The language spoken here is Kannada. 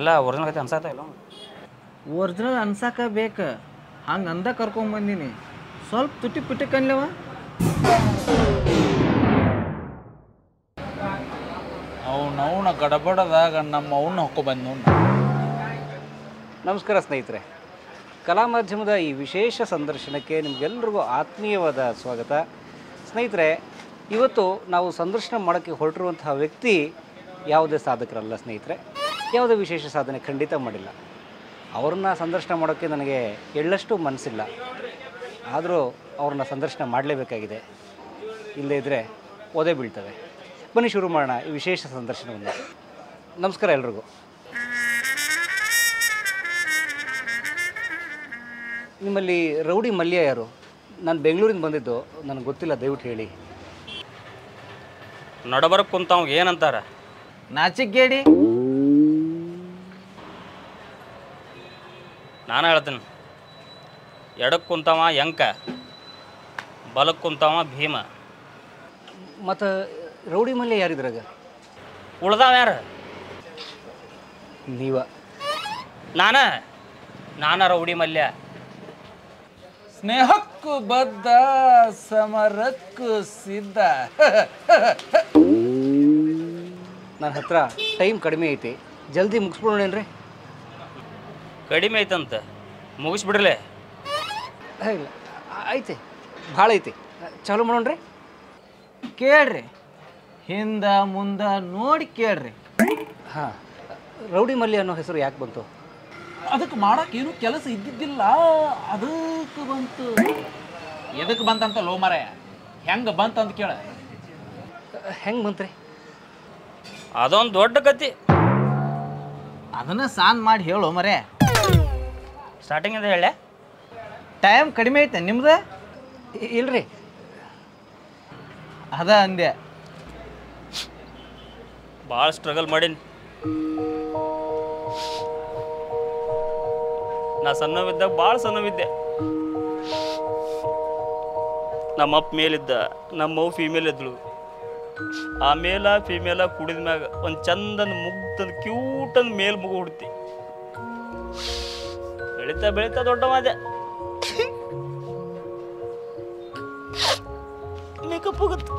ಎಲ್ಲ ಒರಿಜಿನಲ್ ಕತೆ ಅನ್ಸಾತ ಇಲ್ಲ ಒರಿಜಿನಲ್ ಅನ್ಸಾಕ ಬೇಕು ಹಂಗೆ ಅಂದ ಕರ್ಕೊಂಬಂದೀನಿ ಸ್ವಲ್ಪ ತುಟಿ ಪಿಟಿ ಕನ್ಲವ ಅವನವನ ಗಡಬಡದಾಗ ನಮ್ಮ ಅವನ್ನ ಹೊಕ್ಕೊಬಂದು ನೋಡಿ. ನಮಸ್ಕಾರ ಸ್ನೇಹಿತರೆ, ಕಲಾ ಮಾಧ್ಯಮದ ಈ ವಿಶೇಷ ಸಂದರ್ಶನಕ್ಕೆ ನಿಮಗೆಲ್ಲರಿಗೂ ಆತ್ಮೀಯವಾದ ಸ್ವಾಗತ. ಸ್ನೇಹಿತರೆ, ಇವತ್ತು ನಾವು ಸಂದರ್ಶನ ಮಾಡೋಕ್ಕೆ ಹೊರಟಿರುವಂತಹ ವ್ಯಕ್ತಿ ಯಾವುದೇ ಸಾಧಕರಲ್ಲ ಸ್ನೇಹಿತರೆ, ಯಾವುದೇ ವಿಶೇಷ ಸಾಧನೆ ಖಂಡಿತ ಮಾಡಿಲ್ಲ. ಅವ್ರನ್ನ ಸಂದರ್ಶನ ಮಾಡೋಕ್ಕೆ ನನಗೆ ಎಳ್ಳಷ್ಟು ಮನಸ್ಸಿಲ್ಲ, ಆದರೂ ಅವ್ರನ್ನ ಸಂದರ್ಶನ ಮಾಡಲೇಬೇಕಾಗಿದೆ. ಇಲ್ಲದೇ ಇದ್ದರೆ ಒದೆ ಬೀಳ್ತವೆ. ಬನ್ನಿ ಶುರು ಮಾಡೋಣ ಈ ವಿಶೇಷ ಸಂದರ್ಶನವನ್ನು. ನಮಸ್ಕಾರ ಎಲ್ರಿಗೂ. ನಿಮ್ಮಲ್ಲಿ ರೌಡಿ ಮಲ್ಯ ಯಾರು? ನಾನು ಬೆಂಗಳೂರಿಂದ ಬಂದಿದ್ದು, ನನಗೆ ಗೊತ್ತಿಲ್ಲ, ದಯವಿಟ್ಟು ಹೇಳಿ. ನಡಬರಕ್ಕೆ ಕುಂತವ್ ಏನಂತಾರ? ನಾಚಿಗೇಡಿ. ನಾನು ಹೇಳ್ತೀನಿ, ಎಡಕ್ಕೆ ಕುಂತವ ಯಂಕ, ಬಲಕ್ಕೆ ಕುಂತವ ಭೀಮ. ಮತ್ತು ರೌಡಿ ಮಲ್ಯ ಯಾರಿದ್ರಾಗ? ಉಳ್ದಾವ ಯಾರು? ನೀವ. ನಾನ ರೌಡಿ ಮಲ್ಯ. ಸ್ನೇಹಕ್ಕೂ ಬದ್ಧ, ಸಮರಕ್ಕೂ ಸಿದ್ಧ. ನನ್ನ ಹತ್ರ ಟೈಮ್ ಕಡಿಮೆ ಐತಿ, ಜಲ್ದಿ ಮುಗಿಸ್ಬಿಡೋಣೇನ್ರಿ? ಕಡಿಮೆ ಐತಂತ ಮುಗಿಸ್ಬಿಡ್ರಲೇ? ಇಲ್ಲ, ಐತಿ, ಭಾಳ ಐತಿ, ಚಾಲು ಮಾಡೋಣ್ರಿ. ಕೇಳ್ರಿ, ಹಿಂದ ಮುಂದ ನೋಡಿ ಕೇಳ್ರಿ. ಹಾಂ, ರೌಡಿ ಮಲ್ಯ ಅನ್ನೋ ಹೆಸರು ಯಾಕೆ ಬಂತು? ಅದಕ್ಕೆ ಮಾಡೋಕ್ಕೇನು ಕೆಲಸ ಇದ್ದಿದ್ದಿಲ್ಲ, ಅದಕ್ಕೆ ಬಂತು. ಎದಕ್ಕೆ ಬಂತಂತ ಲೋ ಮಾರಾಯ, ಹೆಂಗೆ ಬಂತಂತ ಕೇಳ. ಹೆಂಗೆ ಬಂತ್ರಿ? ಅದೊಂದು ದೊಡ್ಡ ಕತೆ. ಅದನ್ನ ಸಾನ್ ಮಾಡಿ ಹೇಳು ಮರೆ. ಸ್ಟಾರ್ಟಿಂಗಿಂದ ಹೇಳ. ಟೈಮ್ ಕಡಿಮೆ ಐತೆ ನಿಮ್ದು? ಇಲ್ರಿ, ಅದ ಅಂದೆ. ಭಾಳ ಸ್ಟ್ರಗಲ್ ಮಾಡೀನಿ. ನಾ ಸಣ್ಣವಿದ್ದಾಗ ಭಾಳ ಸಣ್ಣವಿದ್ದೆ. ನಮ್ಮಪ್ಪ ಮೇಲಿದ್ದ, ನಮ್ಮವು ಫೀಮೇಲ್ ಇದ್ಳು. ಆ ಮೇಲ ಫೀಮೇಲ ಕುಡಿದ ಮ್ಯಾಗ ಒಂದು ಚಂದನ ಮುಗ್ದೊಂದು ಕ್ಯೂಟಂದು ಮೇಲ್ ಮಗು ಹುಡ್ತಿ. ಬೆಳೀತಾ ಬೆಳೀತಾ ದೊಡ್ಡ ಮಾದೆ. ಮೇಕಪ್ ಹೋಗುತ್ತೆ.